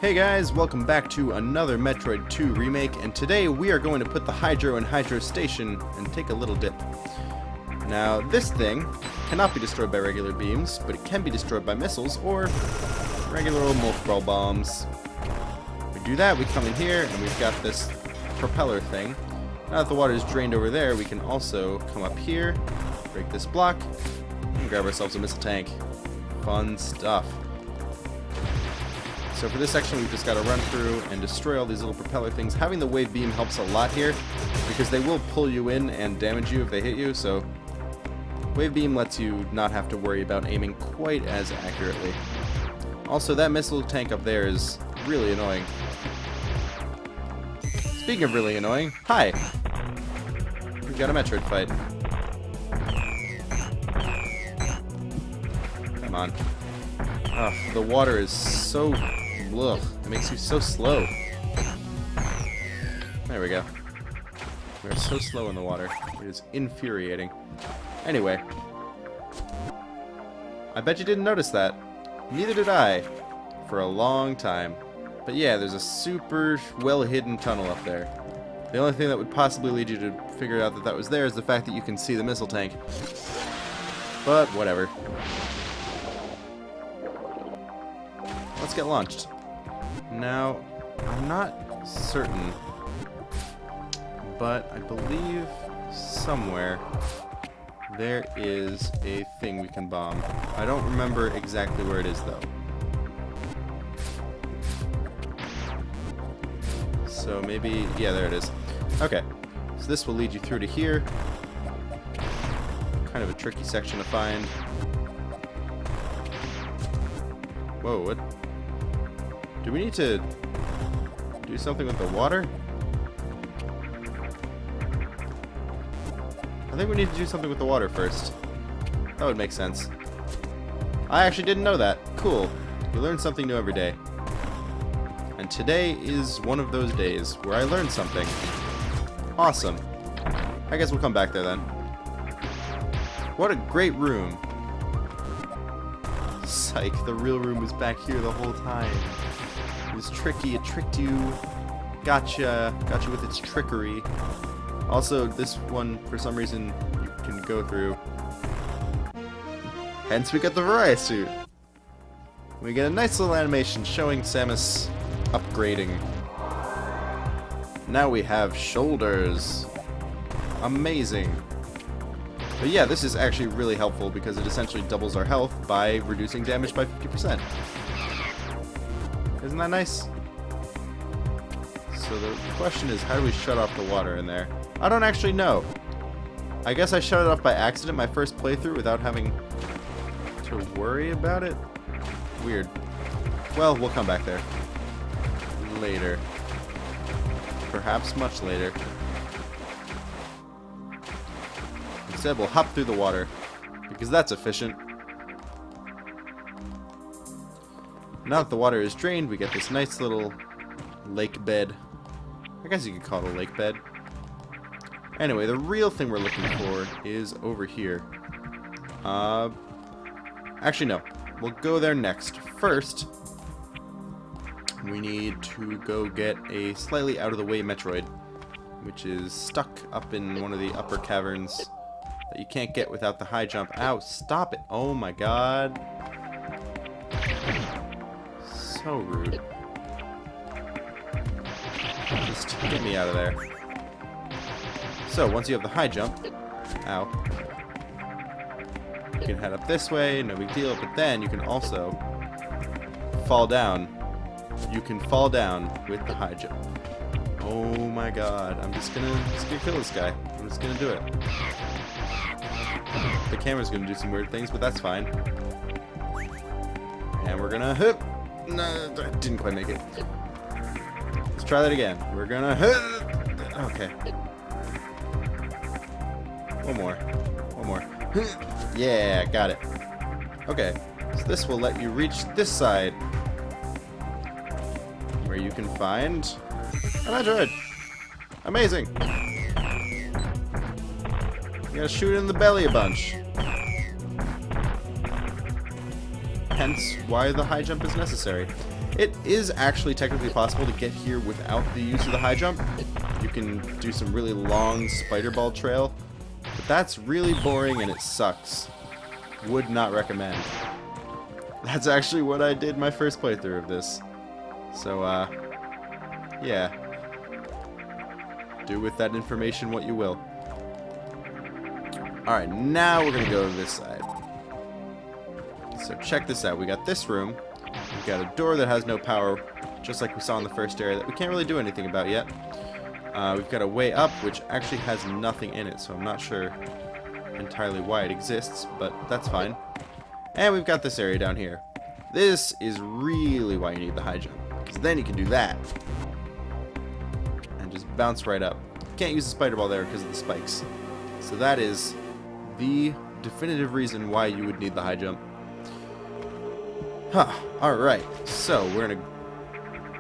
Hey guys, welcome back to another Metroid 2 remake, and today we are going to put the Hydro in Hydro Station and take a little dip. Now, this thing cannot be destroyed by regular beams, but it can be destroyed by missiles or regular old multi-ball bombs. We do that, we come in here, and we've got this propeller thing. Now that the water is drained over there, we can also come up here, break this block, and grab ourselves a missile tank. Fun stuff. So for this section, we've just got to run through and destroy all these little propeller things. Having the wave beam helps a lot here, because they will pull you in and damage you if they hit you, so wave beam lets you not have to worry about aiming quite as accurately. Also, that missile tank up there is really annoying. Speaking of really annoying, hi! We've got a Metroid fight. Come on. Ugh, the water is so... Ugh, it makes you so slow. There we go. We're so slow in the water. It is infuriating. Anyway. I bet you didn't notice that. Neither did I. For a long time. But yeah, there's a super well-hidden tunnel up there. The only thing that would possibly lead you to figure out that that was there is the fact that you can see the missile tank. But whatever. Let's get launched. Now, I'm not certain, but I believe somewhere there is a thing we can bomb. I don't remember exactly where it is, though. So maybe, yeah, there it is. Okay, so this will lead you through to here. Kind of a tricky section to find. Whoa, what? Do we need to do something with the water? I think we need to do something with the water first. That would make sense. I actually didn't know that. Cool. We learn something new every day. And today is one of those days where I learned something. Awesome. I guess we'll come back there then. What a great room. Psych, the real room was back here the whole time. It was tricky, it tricked you. Gotcha with its trickery. Also, this one, for some reason, you can go through. Hence we get the Variety suit. We get a nice little animation showing Samus upgrading. Now we have shoulders. Amazing. But yeah, this is actually really helpful because it essentially doubles our health by reducing damage by 50%. Isn't that nice? So the question is, how do we shut off the water in there? I don't actually know. I guess I shut it off by accident my first playthrough without having to worry about it. Weird. Well, we'll come back there. Later. Perhaps much later. Instead, we'll hop through the water, because that's efficient. Now that the water is drained, we get this nice little lake bed. I guess you could call it a lake bed. Anyway, the real thing we're looking for is over here. Actually, no. We'll go there next. First, we need to go get a slightly out-of-the-way Metroid, which is stuck up in one of the upper caverns that you can't get without the high jump. Ow, stop it. Oh my god. So rude. Just get me out of there. So, once you have the high jump, ow, you can head up this way, no big deal, but then you can also fall down. You can fall down with the high jump. Oh my god, I'm just gonna kill this guy. I'm just gonna do it. The camera's gonna do some weird things, but that's fine. And we're gonna hit. No, I didn't quite make it. Let's try that again. We're gonna hit. Okay. One more. Yeah, got it. Okay, so this will let you reach this side, where you can find a Metroid. Amazing. You gotta shoot it in the belly a bunch. Hence why the high jump is necessary. It is actually technically possible to get here without the use of the high jump. You can do some really long spider ball trail, but that's really boring and it sucks. Would not recommend. That's actually what I did my first playthrough of this. So, yeah. Do with that information what you will. Alright, now we're gonna go to this side. So check this out. We got this room. We've got a door that has no power, just like we saw in the first area that we can't really do anything about yet. We've got a way up, which actually has nothing in it, so I'm not sure entirely why it exists, but that's fine. And we've got this area down here. This is really why you need the high jump, because then you can do that. And just bounce right up. Can't use the spider ball there because of the spikes. So that is the definitive reason why you would need the high jump. Huh, alright, so we're gonna...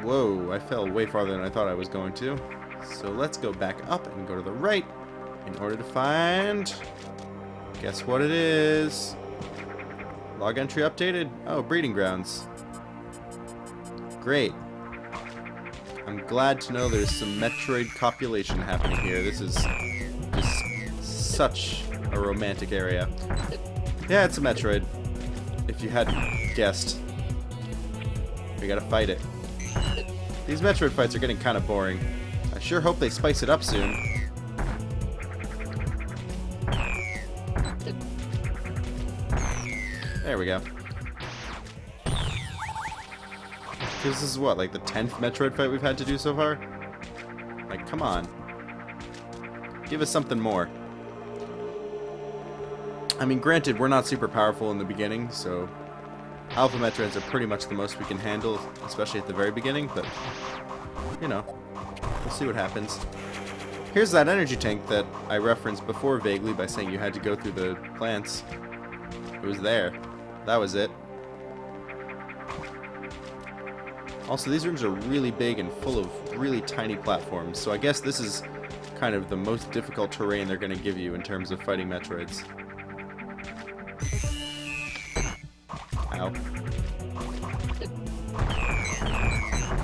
Whoa, I fell way farther than I thought I was going to. So let's go back up and go to the right in order to find... Guess what it is? Log entry updated? Oh, breeding grounds. Great. I'm glad to know there's some Metroid copulation happening here. This is just such a romantic area. Yeah, it's a Metroid. If you hadn't guessed. We gotta fight it. These Metroid fights are getting kind of boring. I sure hope they spice it up soon. There we go. This is what, like the 10th Metroid fight we've had to do so far? Like, come on. Give us something more. I mean, granted, we're not super powerful in the beginning, so Alpha Metroids are pretty much the most we can handle, especially at the very beginning, but, you know, we'll see what happens. Here's that energy tank that I referenced before vaguely by saying you had to go through the plants. It was there. That was it. Also, these rooms are really big and full of really tiny platforms, so I guess this is kind of the most difficult terrain they're going to give you in terms of fighting Metroids. Ow.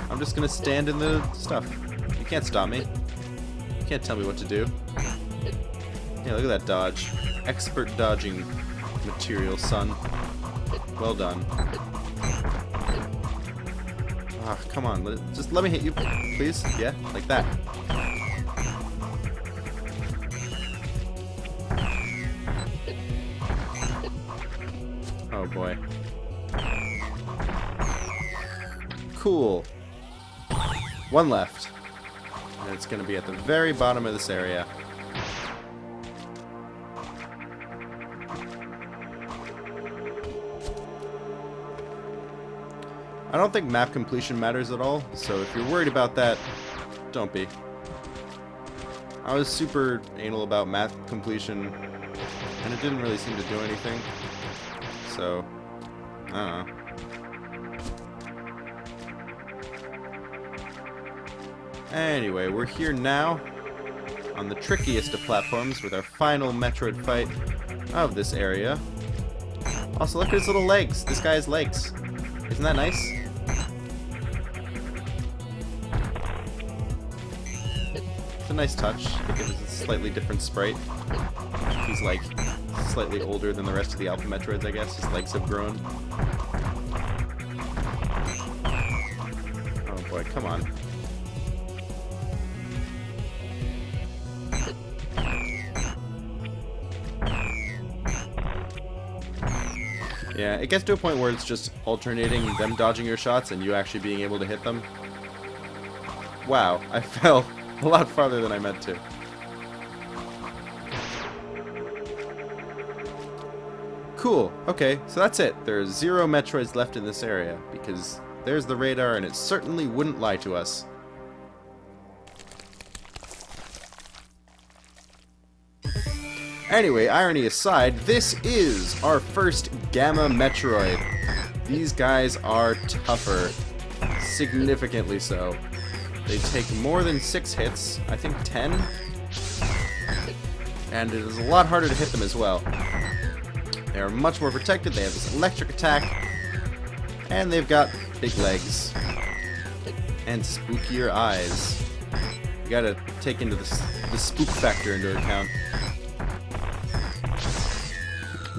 I'm just gonna stand in the stuff. You can't stop me. You can't tell me what to do. Yeah, look at that dodge. Expert dodging material, son. Well done. Ah, come on. Just let me hit you, please. Yeah, like that. Oh boy. Cool. One left. And it's going to be at the very bottom of this area. I don't think map completion matters at all, so if you're worried about that, don't be. I was super anal about map completion, and it didn't really seem to do anything. So, I don't know. Anyway, we're here now on the trickiest of platforms with our final Metroid fight of this area. Also, look at his little legs. This guy has legs. Isn't that nice? It's a nice touch. It gives a slightly different sprite. He's like slightly older than the rest of the Alpha Metroids, I guess. His legs have grown. Oh boy, come on. Yeah, it gets to a point where it's just alternating them dodging your shots and you actually being able to hit them. Wow, I fell a lot farther than I meant to. Cool, okay, so that's it. There's 0 Metroids left in this area, because there's the radar and it certainly wouldn't lie to us. Anyway, irony aside, this is our first Gamma Metroid. These guys are tougher. Significantly so. They take more than 6 hits, I think 10. And it is a lot harder to hit them as well. They are much more protected, they have this electric attack, and they've got big legs. And spookier eyes. You gotta take into the spook factor into account.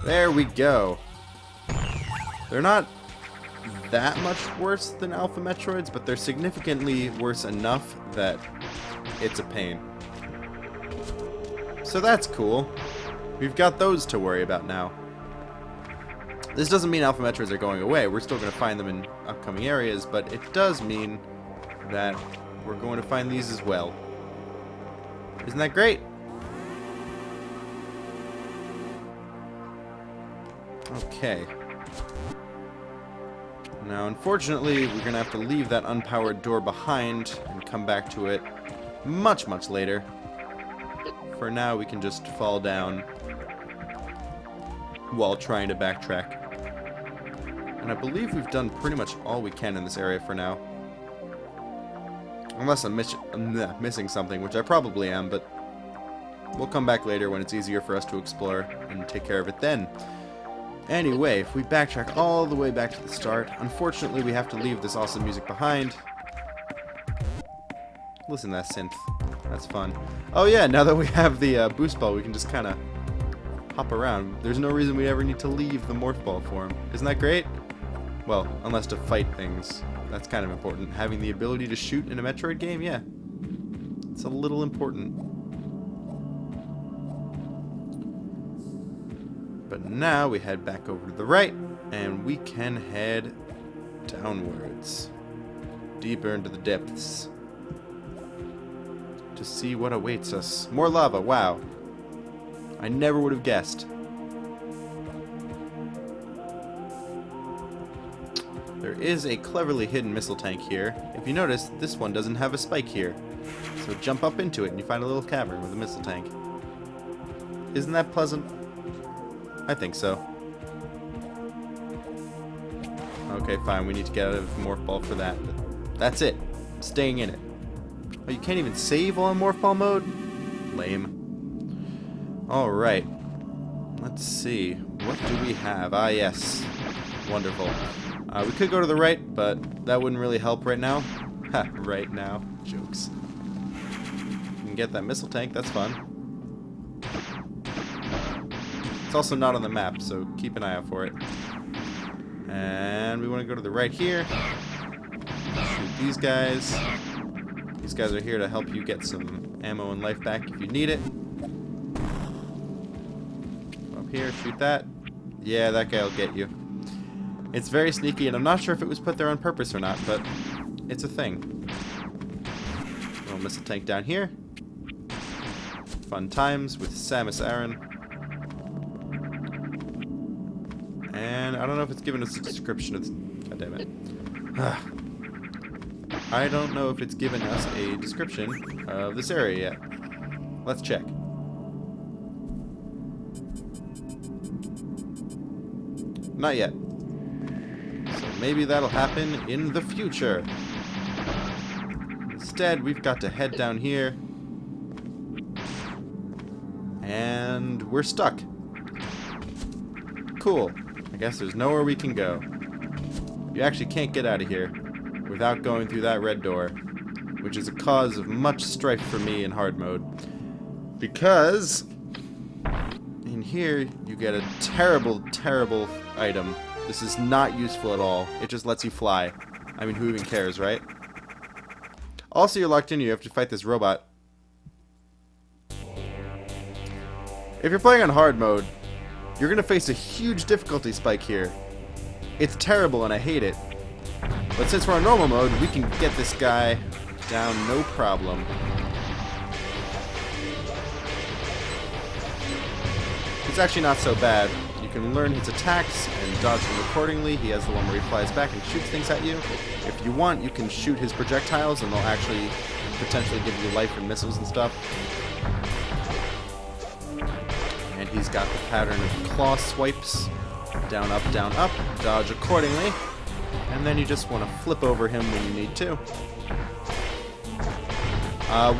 There we go. They're not that much worse than Alpha Metroids, but they're significantly worse enough that it's a pain. So that's cool. We've got those to worry about now. This doesn't mean Alpha Metroids are going away. We're still going to find them in upcoming areas, but it does mean that we're going to find these as well. Isn't that great? Okay. Now, unfortunately, we're going to have to leave that unpowered door behind and come back to it much, much later. For now, we can just fall down while trying to backtrack. And I believe we've done pretty much all we can in this area for now. Unless I'm missing something, which I probably am, but we'll come back later when it's easier for us to explore and take care of it then. Anyway, if we backtrack all the way back to the start, unfortunately we have to leave this awesome music behind. Listen to that synth. That's fun. Oh yeah, now that we have the boost ball, we can just kind of hop around. There's no reason we ever need to leave the morph ball form. Isn't that great? Well, unless to fight things. That's kind of important. Having the ability to shoot in a Metroid game, yeah. It's a little important. But now we head back over to the right, and we can head downwards. Deeper into the depths. To see what awaits us. More lava, wow. I never would have guessed. There is a cleverly hidden missile tank here. If you notice, this one doesn't have a spike here. So jump up into it and you find a little cavern with a missile tank. Isn't that pleasant? I think so. Okay, fine. We need to get out of Morph Ball for that. But that's it. I'm staying in it. Oh, you can't even save while in Morph Ball mode? Lame. Alright. Let's see. What do we have? Ah, yes. Wonderful. We could go to the right, but that wouldn't really help right now. Ha, right now. Jokes. We can get that missile tank. That's fun. It's also not on the map, so keep an eye out for it. And we want to go to the right here. Shoot these guys. These guys are here to help you get some ammo and life back if you need it. Up here, shoot that. Yeah, that guy will get you. It's very sneaky, and I'm not sure if it was put there on purpose or not, but it's a thing. Little missile tank down here. Fun times with Samus Aran. And I don't know if it's given us a description of... God damn it. I don't know if it's given us a description of this area yet. Let's check. Not yet. So maybe that'll happen in the future. Instead, we've got to head down here. And we're stuck. Cool. I guess there's nowhere we can go. You actually can't get out of here without going through that red door, which is a cause of much strife for me in hard mode. Because in here, you get a terrible, terrible item. This is not useful at all. It just lets you fly. I mean, who even cares, right? Also, you're locked in. You have to fight this robot. If you're playing on hard mode, you're going to face a huge difficulty spike here. It's terrible and I hate it. But since we're on normal mode, we can get this guy down no problem. It's actually not so bad. You can learn his attacks and dodge them accordingly. He has the one where he flies back and shoots things at you. If you want, you can shoot his projectiles and they'll actually potentially give you life and missiles and stuff. And he's got the pattern of claw swipes. Down, up, dodge accordingly. And then you just want to flip over him when you need to.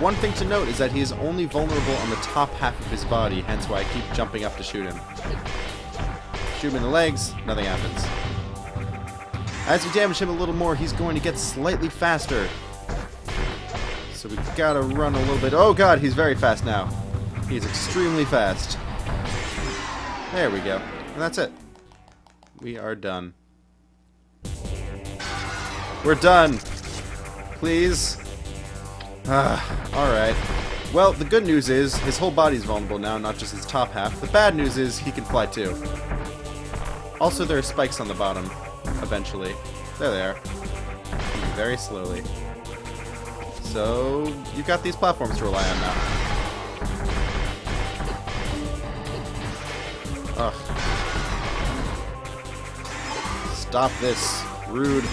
One thing to note is that he is only vulnerable on the top half of his body, hence why I keep jumping up to shoot him. Shoot him in the legs, nothing happens. As you damage him a little more, he's going to get slightly faster. So we gotta run a little bit. Oh god, he's very fast now. He's extremely fast. There we go. And that's it. We are done. We're done. Please. Alright. Well, the good news is his whole body's vulnerable now, not just his top half. The bad news is he can fly too. Also, there are spikes on the bottom. Eventually. There they are. Very slowly. So, you've got these platforms to rely on now. Ugh. Stop this. Rude.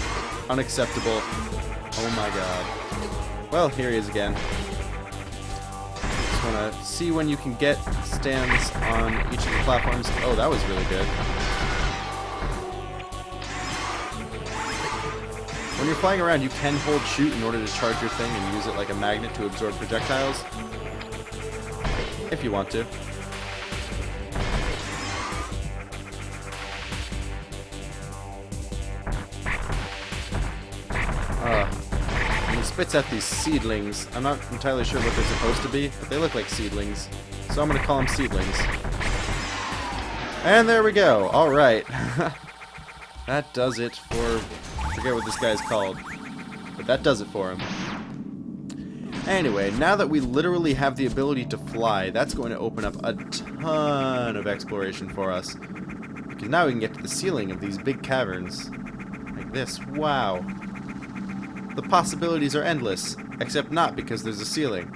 Unacceptable. Oh my god. Well, here he is again. Just wanna see when you can get stands on each of the platforms. Oh, that was really good. When you're flying around, you can hold shoot in order to charge your thing and use it like a magnet to absorb projectiles. If you want to. And he spits out these seedlings. I'm not entirely sure what they're supposed to be, but they look like seedlings. So I'm going to call them seedlings. And there we go. Alright. That does it for... I forget what this guy's called. But that does it for him. Anyway, now that we literally have the ability to fly, that's going to open up a ton of exploration for us. Because now we can get to the ceiling of these big caverns. Like this. Wow. The possibilities are endless. Except not, because there's a ceiling.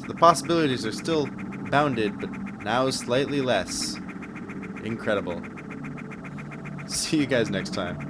So the possibilities are still bounded, but now slightly less. Incredible. See you guys next time.